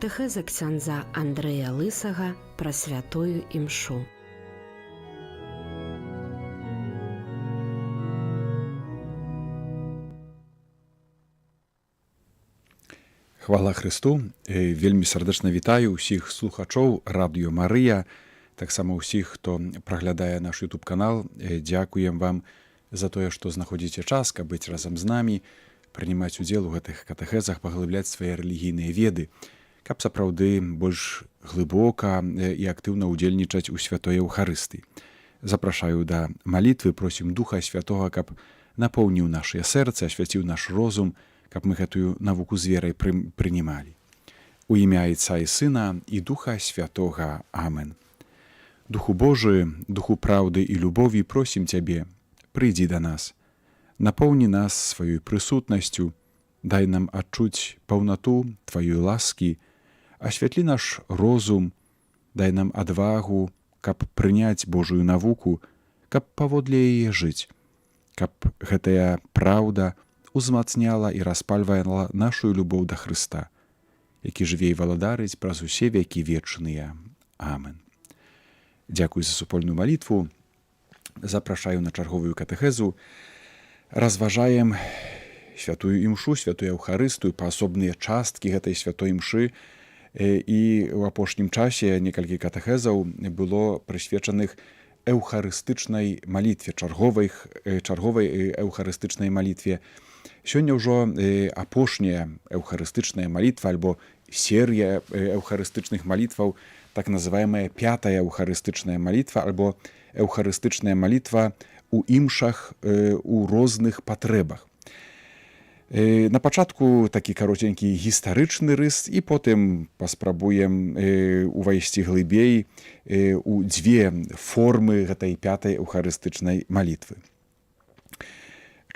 Катэхеза ксяндза Андрэя Лысага пра святую імшу. Хвала Христу! Вельмі сардэчна вітаю ўсіх слухачоў радыё Марыя, таксама ўсіх, хто праглядае наш YouTube-канал. Дзякуем вам за тое, што знаходзіце час, каб быць разам з намі, прынимаць удзел у гэтых катэхезах, паглыбляць свае рэлігійныя веды, каб сапраўды больш глыбока і актыўна ўдзельнічаць у святой Еўхарыстыі. Запрашаю да малітвы, просім Духа Святога, каб напоўніў нашыя сэрцы, асвяціў наш розум, каб мы гэтую навуку з верай прынімалі. У імя Айца і Сына і Духа Святога. Амен. Духу Божы, Духу праўды і любові, просім Цябе, прыйдзі да нас, напоўні нас сваёй прысутнасцю, дай нам адчуць паўнату Тваёй ласкі, асвятлі наш розум, дай нам адвагу, каб прыняць Божую навуку, каб паводле яе жыць, каб гэтая праўда узмацняла і распальвала нашу любоў да Хрыста, які жыве і валадарыць праз усе векі вечныя. Амен. Дзякуй за супольную малітву. Запрашаю на чарговую катэхезу. Разважаем святую імшу, святую Еўхарыстыю, паасобныя часткі гэтай святой імшы. І ў апошнім часе некалькі катэхезаў было прысвечаных эўхарыстычнай малітве, чарговай эўхарыстычнай малітве. Сёння ўжо апошняя эўхарыстычная малітва альбо серія эўхарыстычных малітваў, так называемая пятая эўхарыстычная малітва альбо эўхарыстычная малітва у імшах у розных патрэбах. На пачатку такі каротенькі гістарычны рыс і потым паспрабуем увайсці глыбей у дзве формы гэтай пятай эўхарыстычнай малітвы.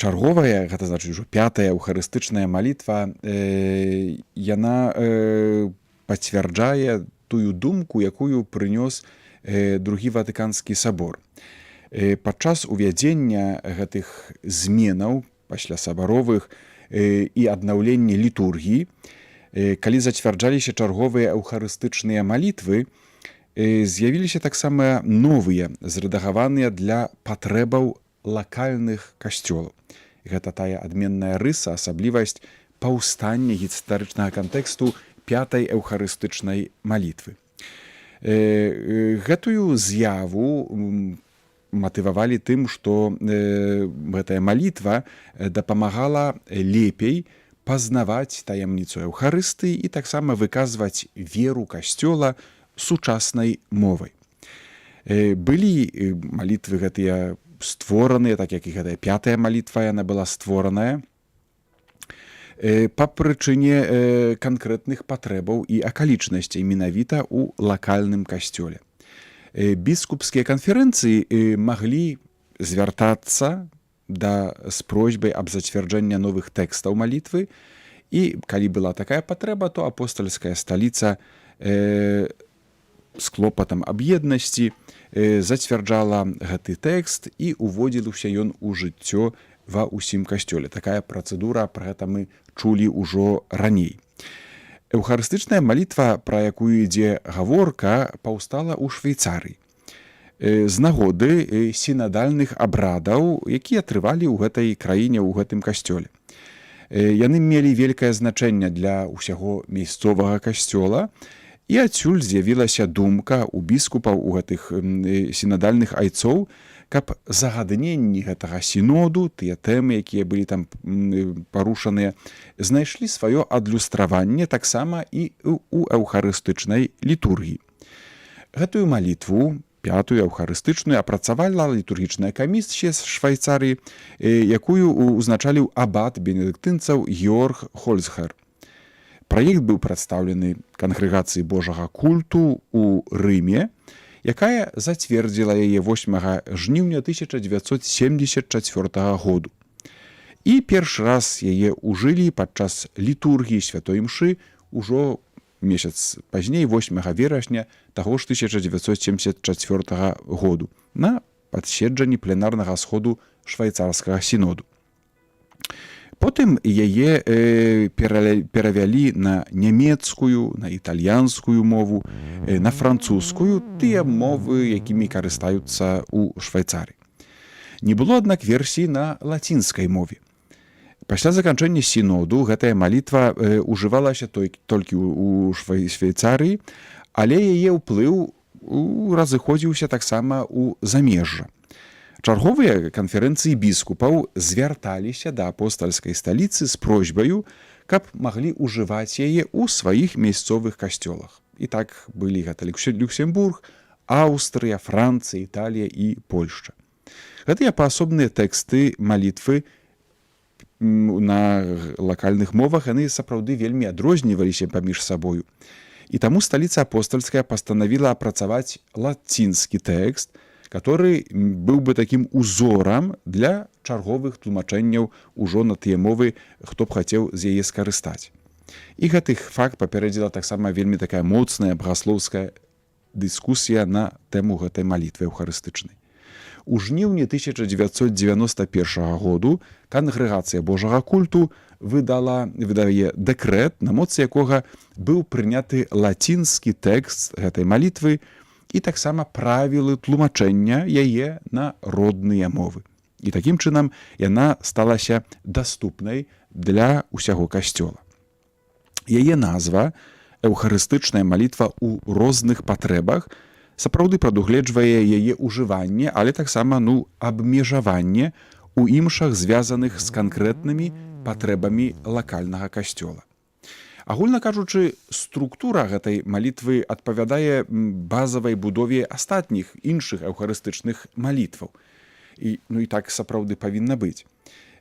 Чарговая, гэта значыць ужо пятая эўхарыстычная малітва, яна пацвярджае тую думку, якую прынёс другі Ватыканскі сабор. Падчас увядзення гэтых зменаў пасля сабаровых і аднаўлення літургіі, калі зацвярджаліся чарговыя эўхарыстычныя малітвы, з'явіліся таксама новыя, зрэдагаваныя для патрэбаў лакальных касцёлаў. Гэта тая адменная рыса, асаблівасць паўстання гістарычнага кантэксту пятай эўхарыстычнай малітвы. Гэтую з'яву матывавалі тым, што гэтая малітва дапамагала лепей пазнаваць таямніцу Еўхарыстыі і таксама выказваць веру касцёла сучаснай мовай. Былі малітвы гэтыя створаныя, так як і гэтая пятая малітва, яна была створаная па прычыне канкрэтных патрэбаў і акалічнасцей менавіта ў лакальным касцёле. Біскупскія канферэнцыі маглі звяртацца з просьбай аб зацвярджэння новых тэкстаў малітвы, і калі была такая патрэба, то апостальская сталіца з клопатам аб еднасці зацвярджала гэты тэкст і уводзілася ён у жыццё ва ўсім касцёле. Такая працэдура, пра гэта мы чулі ўжо раней. Эўхарыстычная малітва, пра якую ідзе гаворка, паўстала ў Швейцарыі з нагоды сінадальных абрадаў, якія трывалі ў гэтай краіне, ў гэтым касцёле. Яны мелі вялікае значэнне для ўсяго мясцовага касцёла, і адсюль з'явілася думка ў біскупаў, у гэтых сінадальных айцоў, каб загадненні гэтага сіноду, тыя тэмы, якія былі там парушаныя, знайшлі сваё адлюстраванне таксама і ў эўхарыстычнай літургіі. Гэтую малітву, пятую эўхарыстычную, апрацавала літургічная камісія з Швейцарыі, якую узначаліў абат бенедыктынцаў Георг Хольцхер. Праект быў прадстаўлены кангрэгацыі Божага культу ў Рыме, якая зацвердзіла яе 8 жніўня 1974 году. І першы раз яе ўжылі падчас літургіі святой імшы ўжо месяц пазней, 8 верасня таго ж 1974 году, на паседжанні пленарнага сходу швайцарскага сіноду. Потым яе перавялі на нямецкую, на італьянскую мову, на французскую, тыя мовы, якімі карыстаюцца ў Швейцарыі. Не было, аднак, версіі на лацінскай мове. Пасля заканчэння сіноду гэтая малітва ўжывалася толькі ў Швейцарыі, але яе ўплыў разыходзіўся таксама ў замежжа. Чарговыя канферэнцыі біскупаў звярталіся да апостальскай сталіцы з просьбаю, каб маглі ўжываць яе ў сваіх мясцовых касцёлах. І так былі гэта Люксембург, Аўстрыя, Францыя, Італія і Польшча. Гэтыя паасобныя тэксты малітвы на лакальных мовах, яны сапраўды вельмі адрозніваліся паміж сабою. І таму сталіца апостальская пастанавіла апрацаваць лацінскі тэкст, который быў бы такім узорам для чарговых тлумачэнняў ужо на тыя мовы, хто б хацеў з яе скарыстаць. І гэты факт папярэдзіла таксама вельмі такая моцная багаслоўская дыскусія на тэму гэтай малітвы эўхарыстычнай. У жніўні 1991 году Кангрэгацыя Божага культу выдае дэкрэт, на моцы якога быў прыняты лацінскі тэкст гэтай малітвы і таксама правілы тлумачэння яе на родныя мовы. І такім чынам яна сталася даступнай для ўсяго касцёла. Яе назва, эўхарыстычная малітва ў розных патрэбах, сапраўды прадугледжвае яе ўжыванне, але таксама абмежаванне ў імшах, звязаных з канкрэтнымі патрэбамі лакальнага касцёла. Агульна кажучы, структура гэтай малітвы адпавядае базавай будове астатніх іншых эўхарыстычных малітваў. І так сапраўды павінна быць.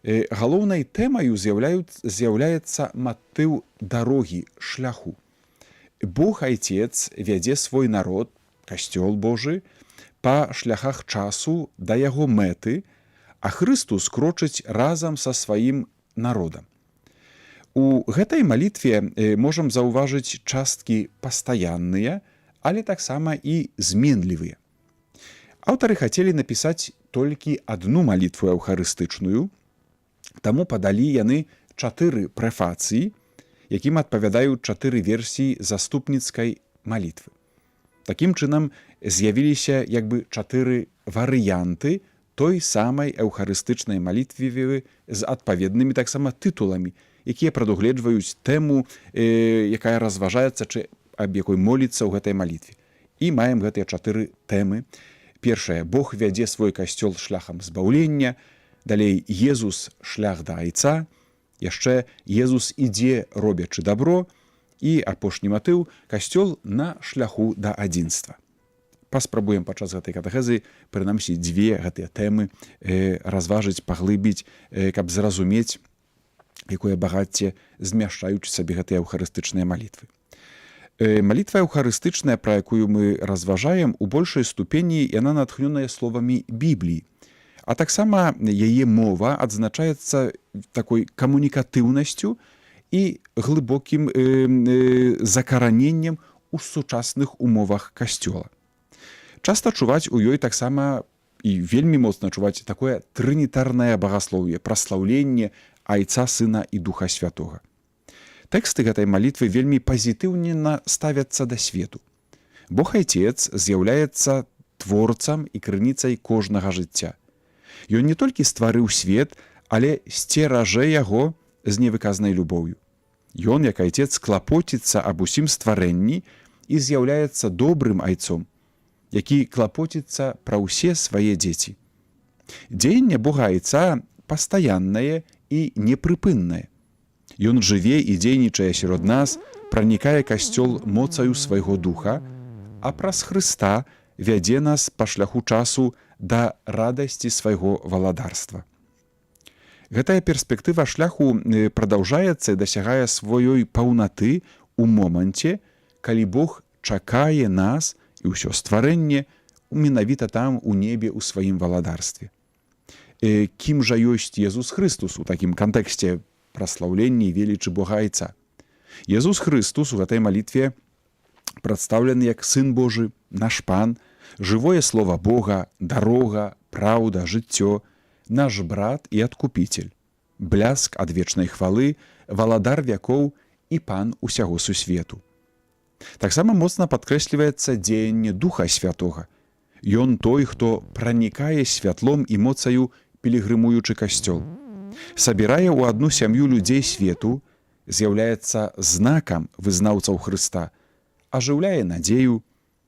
Галоўнай тэмаю з'яўляецца матыў дарогі, шляху. Бог Айцец вядзе свой народ, касцёл Божы, па шляхах часу да яго мэты, а Хрыстус крочыць разам са сваім народам. У гэтай малітве можам заўважыць часткі пастаянныя, але таксама і зменлівыя. Аўтары хацелі напісаць толькі адну малітву эўхарыстычную, таму падалі яны 4 прэфацыі, якім адпавядаюць 4 версіі заступніцкай малітвы. Такім чынам з'явіліся 4 варыянты той самай эўхарыстычнай малітвы з адпаведнымі таксама тытуламі, якія прадугледжваюць тэму, якая разважаецца, ці аб якой моліцца ў гэтай малітве. І маем гэтыя 4 тэмы. Першая – Бог вядзе свой касцёл шляхам збаўлення, далей Езус – шлях да Айца, яшчэ Езус ідзе, робячы дабро, і апошні матыў – касцёл на шляху да адзінства. Паспрабуем падчас гэтай катэхезы, прынамсі, 2 гэтыя тэмы разважыць, паглыбіць, каб зразумець, якое багацце змяшчаюць сабе гэтыя эўхарыстычныя малітвы. Малітва эўхарыстычная, пра якую мы разважаем, у большай ступені яна натхнёная словамі Бібліі, а таксама яе мова адзначаецца такой камунікатыўнасцю і глыбокім закараненнем у сучасных умовах касцёла. Часта чуваць у ёй таксама і вельмі моцна чуваць такое трынітарнае багаслоўе, праслаўленне Айца, Сына і Духа Святога. Тэксты гэтай малітвы вельмі пазітыўна ставяцца да свету. Бог Айцец з'яўляецца творцам і крыніцай кожнага жыцця. Ён не толькі стварыў свет, але сцеражэ яго з невыказнай любоўю. Ён, як Айцец, клапоціцца аб усім стварэнні і з'яўляецца добрым айцом, які клапоціцца пра ўсе свае дзеці. Дзеянне Бога Айца пастаяннае і непрыпыннае. Ён жыве і дзейнічае сярод нас, пранікае касцёл моцаю свайго духа, а праз Хрыста вядзе нас па шляху часу да радасці свайго валадарства. Гэтая перспектыва шляху прадаўжаецца і дасягае сваёй паўнаты ў моманце, калі Бог чакае нас і ўсё стварэнне менавіта там у небе ў сваім валадарстве. Кім жа ёсць Езус Хрыстус у такім кантэксце праслаўлення і велічы Бога Айца? Езус Хрыстус у гэтай малітве прадстаўлены як Сын Божы, наш Пан, жывое слова Бога, дарога, праўда, жыццё, наш брат і адкупіцель. бляск адвечнай хвалы, валадар вякоў і пан усяго сусвету. Таксама моцна падкрэсліваецца дзеянне Духа Святога. Ён той, хто пранікае святлом і моцаю пілігрымуючы касцёл. Сабірае ў адну сям'ю людзей свету, з'яўляецца знакам вызнаўцаў Хрыста, ажыўляе надзею,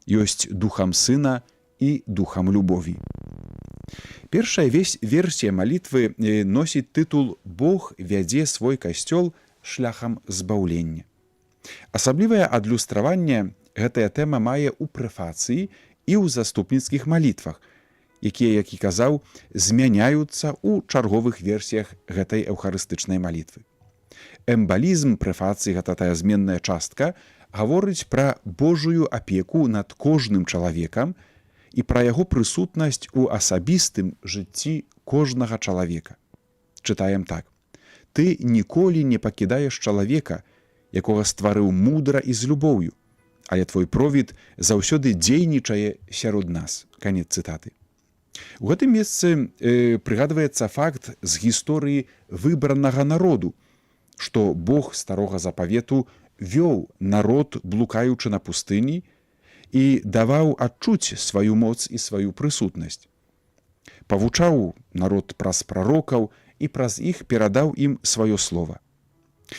ёсць духам Сына і духам любові. Першая версія малітвы носіць тытул «Бог вядзе свой касцёл шляхам збаўлення». Асаблівае адлюстраванне гэтая тэма мае ў прэфацыі і ў заступніцкіх малітвах, якія, як і казаў, змяняюцца ў чарговых версіях гэтай эўхарыстычнай малітвы. Эмбалізм прэфацыі, гэта тая зменная частка, гаворыць пра Божую апеку над кожным чалавекам і пра яго прысутнасць у асабістым жыцці кожнага чалавека. Чытаем так. «Ты ніколі не пакідаеш чалавека, якога стварыў мудра і з любоўю, але твой провід заўсёды дзейнічае сярод нас». Канец цытаты. У гэтым месцы прыгадваецца факт з гісторыі выбранага народу, што Бог старога запавету вёў народ, блукаючы на пустыні, і даваў адчуць сваю моц і сваю прысутнасць. Павучаў народ праз прарокаў і праз іх перадаў ім сваё слова.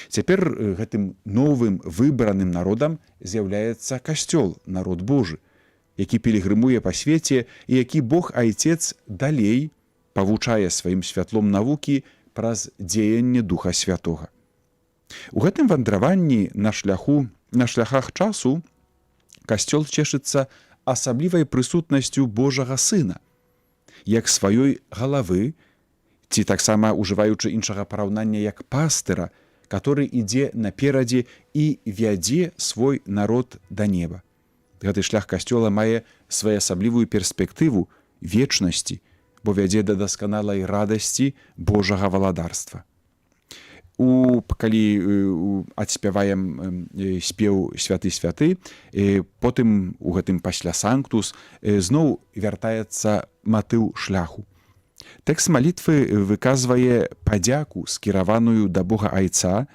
Цяпер гэтым новым выбраным народам з'яўляецца касцёл, народ Божы, які пілігрымуе па свеце і які Бог Айцец далей павучае сваім святлом навукі праз дзеянне Духа Святога. У гэтым вандраванні на шляхах часу касцёл цешыцца асаблівай прысутнасцю Божага Сына, як сваёй галавы, ці таксама ужываючы іншага параўнання як пастыра, который ідзе наперадзе і вядзе свой народ да неба. Гэты шлях касцёла мае своеасаблівую перспектыву вечнасці, бо вядзе да дасканалай радасці Божага валадарства. Калі адспяваем спеў «Святы-святы», потым у гэтым пасля «Санктус» зноў вяртаецца матыў шляху. Тэкст малітвы выказвае падзяку, скіраваную да Бога Айца,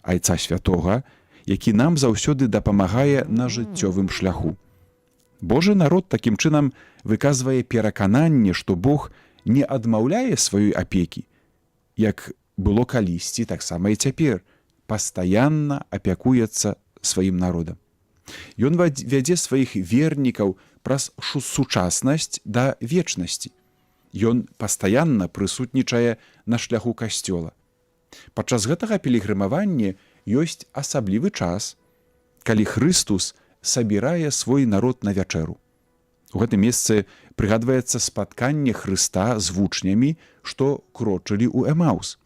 Айца Святога, які нам заўсёды дапамагае на жыццёвым шляху. Божы народ такім чынам выказвае перакананне, што Бог не адмаўляе сваёй апекі, як было калісьці, таксама і цяпер, пастаянна апякуецца сваім народам. Ён вядзе сваіх вернікаў праз сучаснасць да вечнасці. Ён пастаянна прысутнічае на шляху касцёла. Падчас гэтага пілігрымавання ёсць асаблівы час, калі Хрыстус сабірае свой народ на вячэру. У гэтым месцы прыгадваецца спатканне Хрыста з вучнямі, што крочылі ў Эмаус.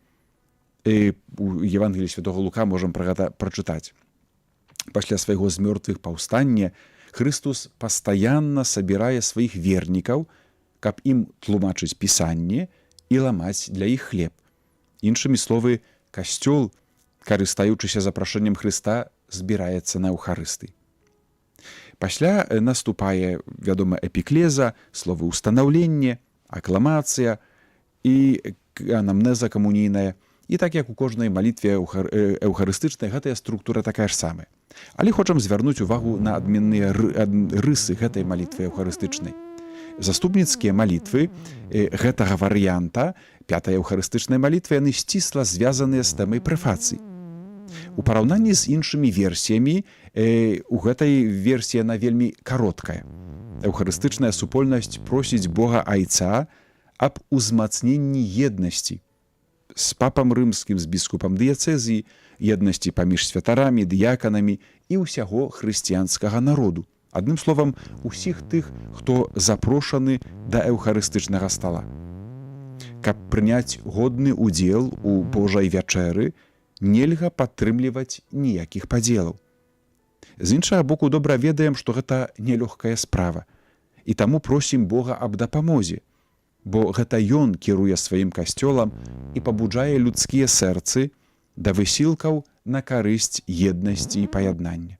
У Евангеліі святога Лука можам прачытаць. Пасля свайго з мёртвых паўстання Хрыстус пастаянна сабірае сваіх вернікаў, каб ім тлумачыць пісанне і ламаць для іх хлеб. Іншымі словы, касцёл, карыстаючыся запрашэннем Хрыста, збіраецца на Эўхарыстыі. Пасля наступае, вядома, эпіклеза, словы ўстанаўленне, акламацыя і анамнеза камунійная. І так як у кожнай малітве эўхарыстычнай, гэтая структура такая ж самая. Але хочам звярнуць увагу на адменныя рысы гэтай малітвы эўхарыстычнай. Заступніцкія малітвы гэтага варыянта, пятай эўхарыстычнай малітвы, яны сцісла звязаныя з тэмай прэфацыі. У параўнанні з іншымі версіямі, у гэтай версіі яна вельмі кароткая. Эўхарыстычная супольнасць просіць Бога Айца аб узмацненні еднасці з папам рымскім, з біскупам дыяцэзіі, еднасці паміж святарамі, дыяканамі і ўсяго хрысціянскага народу. Адным словам, усіх тых, хто запрошаны да эўхарыстычнага стала. Каб прыняць годны ўдзел у Божай вячэры, нельга падтрымліваць ніякіх падзелаў. З іншага боку, добра ведаем, што гэта нелёгкая справа, і таму просім Бога аб дапамозе, бо гэта Ён кіруе сваім касцёлам і пабуджае людскія сэрцы да высілкаў на карысць еднасці і паяднання.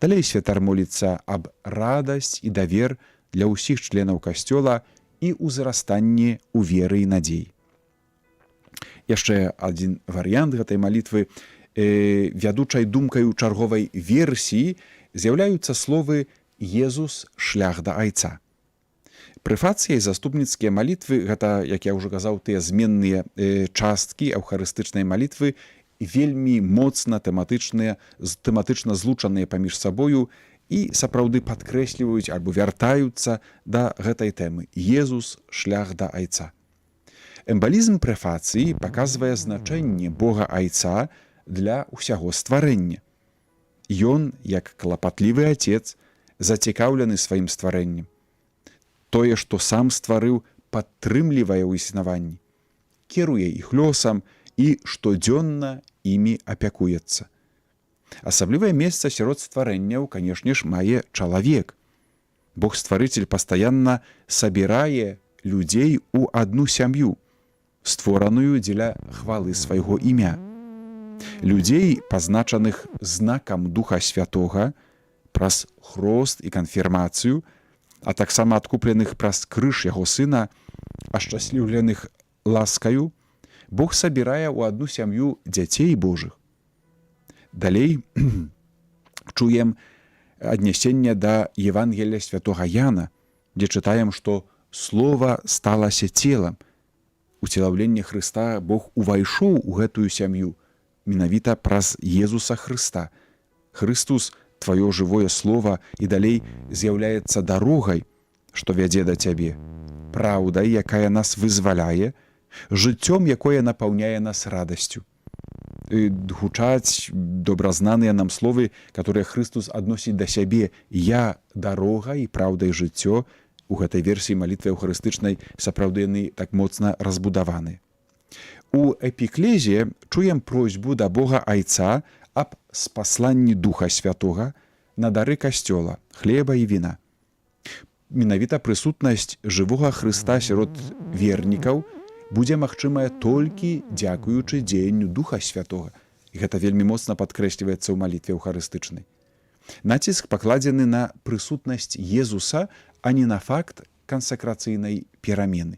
Далей святар моліцца аб радасць і давер для ўсіх членаў касцёла і ўзрастанне ў веры і надзеі. Яшчэ адзін варыянт гэтай малітвы. Вядучай думкаю чарговай версіі з'яўляюцца словы «Езус – шлях да Айца». Прэфацыя і заступніцкія малітвы, гэта, як я ўжо казаў, тыя зменныя часткі аўхарыстычнай малітвы, вельмі моцна тэматычна злучаныя паміж сабою і сапраўды падкрэсліваюць альбо вяртаюцца да гэтай тэмы «Езус – шлях да Айца». Эмбалізм прэфацыі паказвае значэнне Бога Айца для ўсяго стварэння. Ён, як клапатлівы Отец, зацікаўлены сваім стварэннем. Тое, што сам стварыў, падтрымлівае ў існаванні, кіруе іх лёсам і штодзённа імі апякуецца. Асаблівае месца сярод стварэнняў, канешне ж, мае чалавек. Бог-стварыцель пастаянна сабірае людзей у адну сям'ю, створаную дзеля хвалы свайго імя. Людзей, пазначаных знакам Духа Святога, праз хрост і канфірмацыю, а таксама адкупленых праз крыж яго сына, ашчасліўленых ласкаю, Бог сабірае ў адну сям'ю дзяцей Божых. Далей чуем аднясенне да Евангелія святога Яна, дзе чытаем, што Слова сталася целам. У целаўленне Хрыста Бог увайшоў у гэтую сям'ю, менавіта праз Езуса Хрыста. Христус, тваё жывое слово, і далей з'яўляецца дарогай, што вядзе да цябе, праўдай, якая нас вызваляе, жыццём, якое напаўняе нас радасцю. Гучаць добразнаныя нам словы, которые Христус адносіць да сябе. Я дарога і праўда і жыццё. У гэтай версіі малітвы аўхарыстычнай сапраўды яны так моцна разбудаваны. У эпіклезе чуем просьбу да Бога Айца аб спасланні Духа Святога на дары касцёла, хлеба і віна. Менавіта прысутнасць жывога Хрыста сярод вернікаў будзе магчымая толькі дзякуючы дзеянню Духа Святога. І гэта вельмі моцна падкрэсліваецца ў малітве аўхарыстычнай. Націск пакладзены на прысутнасць Езуса, а не на факт кансакрацыйнай перамены.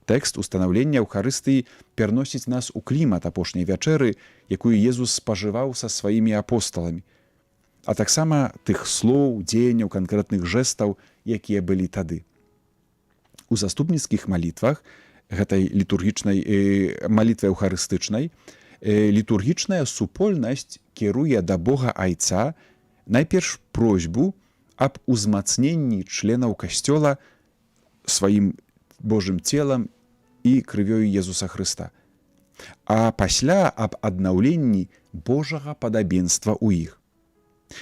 Тэкст устанаўлення Эўхарыстыі пераносіць нас у клімат апошняй вячэры, якую Езус спажываў са сваімі апосталамі, а таксама тых слоў, дзеянняў, канкрэтных жэстаў, якія былі тады. У заступніцкіх малітвах гэтай літургічнай малітвы эўхарыстычнай літургічная супольнасць кіруе да Бога Айца найперш просьбу аб узмацненні членаў касцёла сваім Божым целам і крывёю Езуса Хрыста, а пасля аб аднаўленні Божага падабенства ў іх.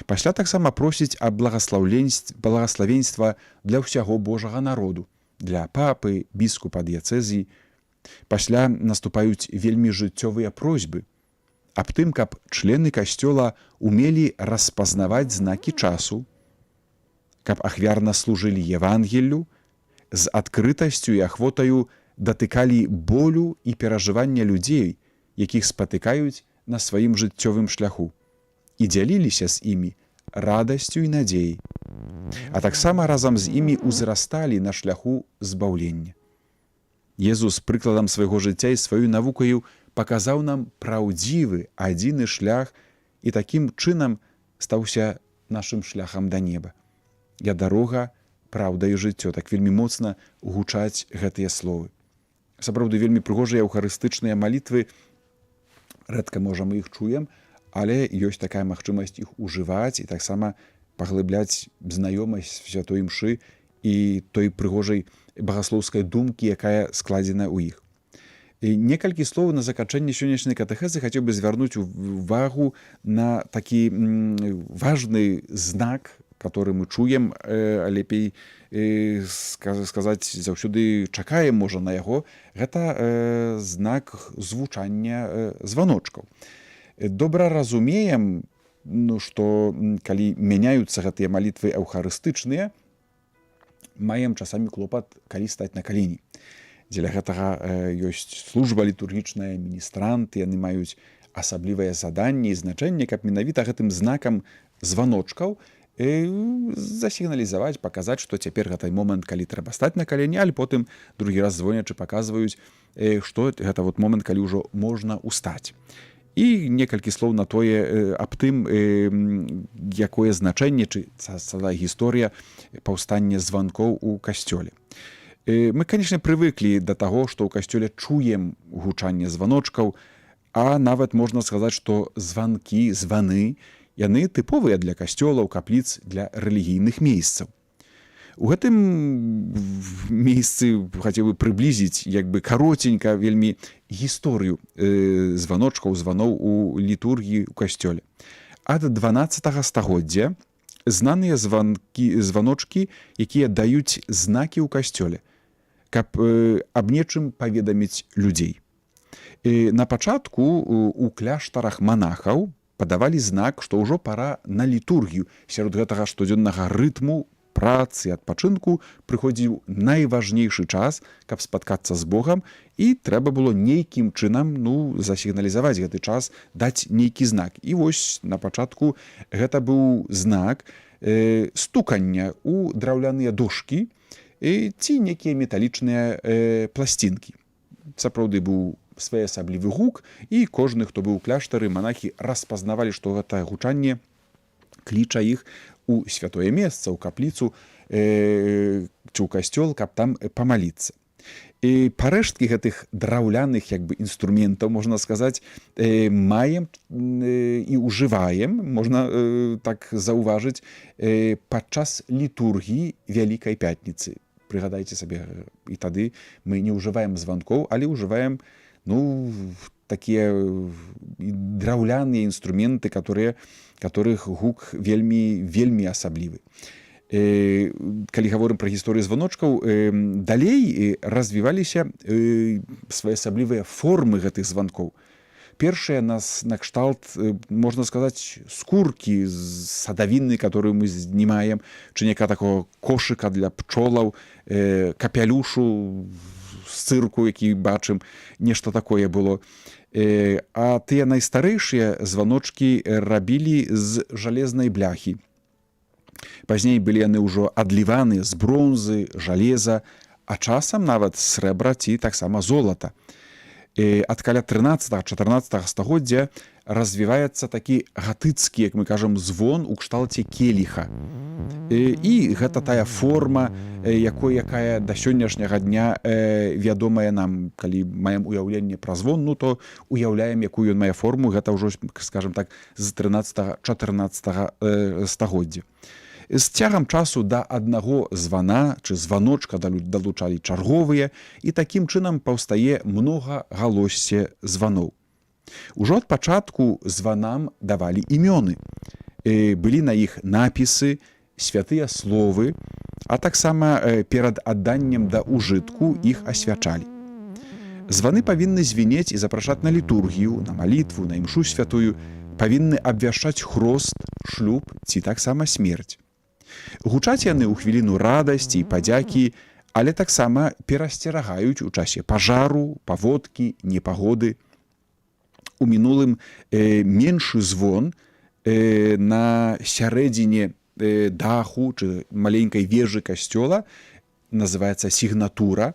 Пасля таксама просіць аб благаславенства для ўсяго Божага народу, для папы, біскупа дыяцэзіі. Пасля наступаюць вельмі жыццёвыя просьбы аб тым, каб члены касцёла умелі распазнаваць знакі часу, каб ахвярна служылі Евангеллю, з адкрытасцю і ахвотаю датыкалі болю і перажывання людзей, якіх спатыкаюць на сваім жыццёвым шляху, і дзяліліся з імі радасцю і надзеяй, а таксама разам з імі ўзрасталі на шляху збаўлення. Езус прыкладам свайго жыцця і сваёй навукаю паказаў нам праўдзівы адзіны шлях і такім чынам стаўся нашым шляхам да неба. Я дарога, праўда і жыццё. Так вельмі моцна гучаць гэтыя словы. Сапраўды вельмі прыгожыя эўхарыстычныя малітвы. Рэдка, можа, мы іх чуем, але ёсць такая магчымасць іх ужываць і таксама паглыбляць знаёмасць святой імшы і той прыгожай багаслоўскай думкі, якая складзена ў іх. І некалькі слоў на заканчэнне сённяшняй катэхезы хацеў бы звярнуць увагу на такі важны знак, который мы чуем, лепей сказаць, заўсёды чакаем, можа, на яго, гэта знак звучання званочкаў. Добра разумеем, што калі мяняюцца гэтыя малітвы эўхарыстычныя, маем часамі клопат, калі стаць на калені. Дзеля гэтага ёсць служба літургічная, міністранты, яны маюць асаблівае заданне і значэнне, каб менавіта гэтым знакам званочкаў засігналізаваць, паказаць, што цяпер гэты момант, калі трэба стаць на калені, але потым другі раз звонячы паказваюць, што гэта вот момант, калі ўжо можна ўстаць. І некалькі слоў на тое аб тым, якое значэнне, чы цэлая гісторыя паўстання званкоў у касцёле. Мы, канечне, прывыклі да таго, што ў касцёле чуем гучанне званочкаў, а нават можна сказаць, што званы, яны тыповыя для касцёлаў, капліц, для рэлігійных месцаў. У гэтым месцы хацеў бы прыблізіць каротенька вельмі гісторыю званочкаў, званоў у літургіі ў касцёле. Ад 12 стагоддзя знаныя званочкі, якія даюць знакі ў касцёле, каб аб нечым паведаміць людзей. На пачатку у кляштарах манахаў падавалі знак, што ўжо пара на літургію. Сярод гэтага штодзённага рытму, працы, адпачынку прыходзіў найважнейшы час, каб спаткацца з Богам, і трэба было нейкім чынам засігналізаваць гэты час, даць нейкі знак. І вось на пачатку гэта быў знак стукання ў драўляныя дошкі ці нейкія металічныя пласцінкі. Сапраўды быў своеасаблівы гук, і кожны, хто быў у кляштары, манахі распазнавалі, што гэта гучанне кліча іх у святое месца, у капліцу ці ў касцёл, каб там памаліцца. І парэшткі гэтых драўляных інструментаў, можна сказаць, маем і ўжываем, можна так заўважыць, падчас літургіі Вялікай Пятніцы. Прыгадайце сабе, і тады мы не ўжываем званкоў, але ўжываем такія драўляныя інструменты, которых гук вельмі асаблівы. Калі гаворым пра гісторыю званочкаў, далей развіваліся своеасаблівыя формы гэтых званкоў. Першыя накшталт, можна сказаць, скуркі з садавіны, которую мы знімаем, чи нека такого кошыка для пчолаў, капялюшу з цырку, які бачым, нешта такое было. А тыя найстарэйшыя званочкі рабілі з жалезнай бляхі. Пазней былі яны ўжо адліваны з бронзы, жалеза, а часам нават срэбра ці таксама золата. Ад каля 13-14 стагоддзя развіваецца такі гатыцкі, як мы кажам, звон у кшталце келіха. І гэта тая форма, якая да сённяшняга дня вядомая нам. Калі маем уяўленне пра звон, то уяўляем, якую ён мае форму. Гэта ўжо, скажем так, з 13-14 стагоддзя. З цягам часу да аднаго звана ці званочка далучалі чарговыя, і такім чынам паўстае многагалоссе званоў. Ужо ад пачатку званам давалі імёны. Былі на іх напісы, святыя словы, а таксама перад адданнем да ўжытку іх асвячалі. Званы павінны звінець і запрашаць на літургію, на малітву, на імшу святую, павінны абвяшчаць хрост, шлюб ці таксама смерць. Гучаць яны ў хвіліну радасці і падзякі, але таксама перасцерагаюць у часе пажару, паводкі, непагоды. У мінулым меншы звон на сярэдзіне даху чи маленькай вежы касцёла, называецца сігнатура,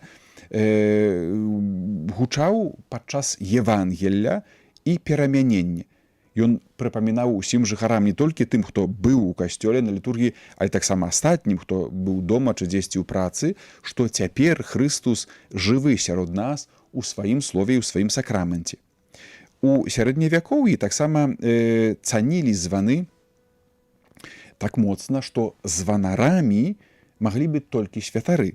гучаў падчас Евангелля і перамянення. Ён прыпамінаў усім жыхарам, не толькі тым, хто быў у касцёле на літургіі, але таксама астатнім, хто быў дома чи дзесьці ў працы, што цяпер Хрыстус жывы сярод нас у сваім слове і ў сваім сакраменце. У сярэдневякоўі таксама цанілі званы так моцна, што званарамі маглі быць толькі святары.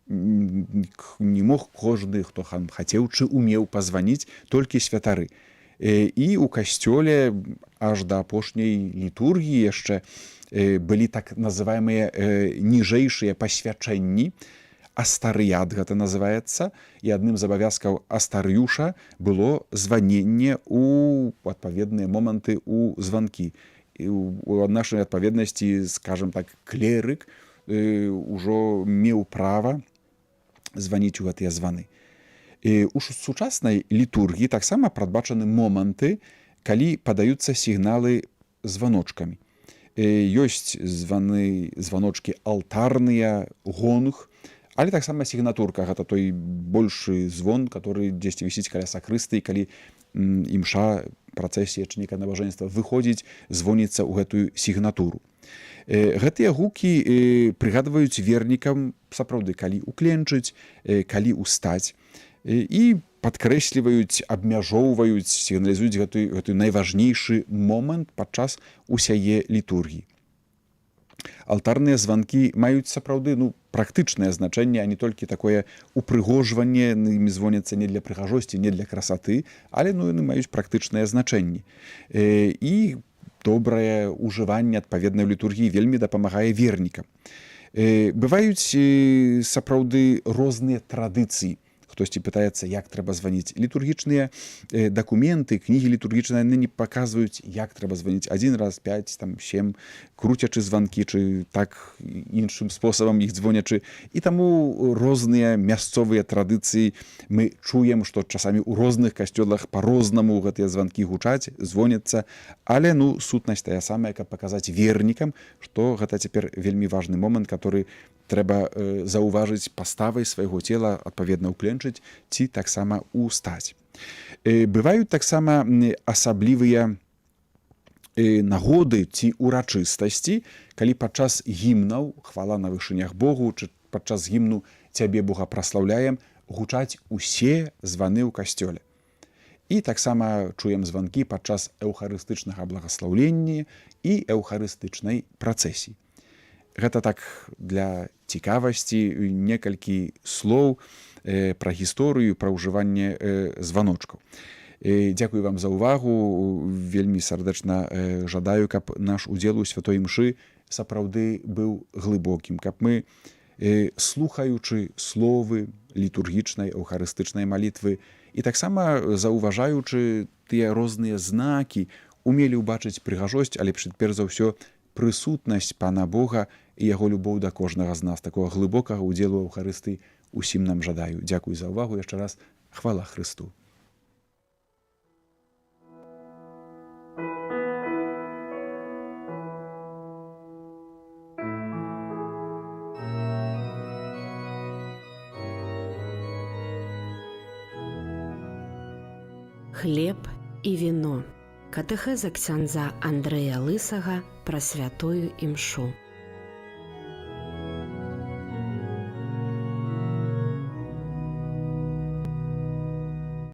Не мог кожны, хто хацеў чи умеў пазваніць, толькі святары. І ў касцёле аж да апошняй літургіі яшчэ былі так называемыя ніжэйшыя пасвячэнні. Астарыят гэта называецца, і адным з абавязкаў астарыюша было званенне ў адпаведныя моманты ў званкі. У нашай адпаведнасці, скажем так, клерык ужо меў права званіць у гэтыя званы. У сучаснай літургіі таксама прадбачаны моманты, калі падаюцца сігналы званочкамі. Ёсць званочкі алтарныя, гонг, але таксама сігнатурка, гэта той большы звон, который дзесьці вісіць каля сакрыстыі, калі імша, працэсія ці нейкае набажэнства выходзіць, звоніцца ў гэтую сігнатуру. Гэтыя гукі прыгадваюць вернікам сапраўды, калі ўкленчыць, калі ўстаць, і падкрэсліваюць, абмяжоўваюць, сігналізуюць гэты найважнейшы момант падчас усяе літургіі. Алтарныя званкі маюць сапраўды практычнае значэнне, а не толькі такое упрыгожванне, імі звоняцца не для прыгажосці, не для красаты, але яны маюць практычнае значэнне. І добрае ўжыванне адпаведнай літургіі вельмі дапамагае вернікам. Бываюць сапраўды розныя традыцыі. Хтосьці пытаецца, як трэба званіць. Літургічныя дакументы, кнігі літургічныя, яны не паказваюць, як трэба званіць. 1 раз, 5, 7, круцячы званкі, чы так іншым спосабам іх звонячы. І таму розныя мясцовыя традыцыі мы чуем, што часамі ў розных касцёлах па-рознаму гэтыя званкі гучаць, звоняцца. Але сутнасць тая самая, каб паказаць вернікам, што гэта цяпер вельмі важны момант, который трэба заўважыць паставай свайго цела, адпаведна ўкленчыць, ці таксама ўстаць. Бываюць таксама асаблівыя нагоды ці урачыстасці, калі падчас гімнаў, хвала на вышынях Богу, чи падчас гімну «Цябе, Бога, праслаўляем», гучаць усе званы ў касцёле. І таксама чуем званкі падчас эўхарыстычнага благаслаўлення і эўхарыстычнай працэсіі. Гэта так для цікавасці, некалькі слоў пра гісторыю, пра ўжыванне званочкаў. Дзякую вам за ўвагу, вельмі сардэчна жадаю, каб наш удзел у святой імшы сапраўды быў глыбокім, каб мы, слухаючы словы літургічнай эўхарыстычнай малітвы і таксама заўважаючы тыя розныя знакі, умелі ўбачыць прыгажосць, але перш за ўсё прысутнасць Пана Бога і яго любоў да кожнага з нас. Такога глыбокага ўдзелу ў Эўхарыстыі усім нам жадаю. Дзякуй за ўвагу. Яшчэ раз хвала Христу. Хлеб і віно. Катэхеза ксяндза Андрэя Лысага пра святую імшу.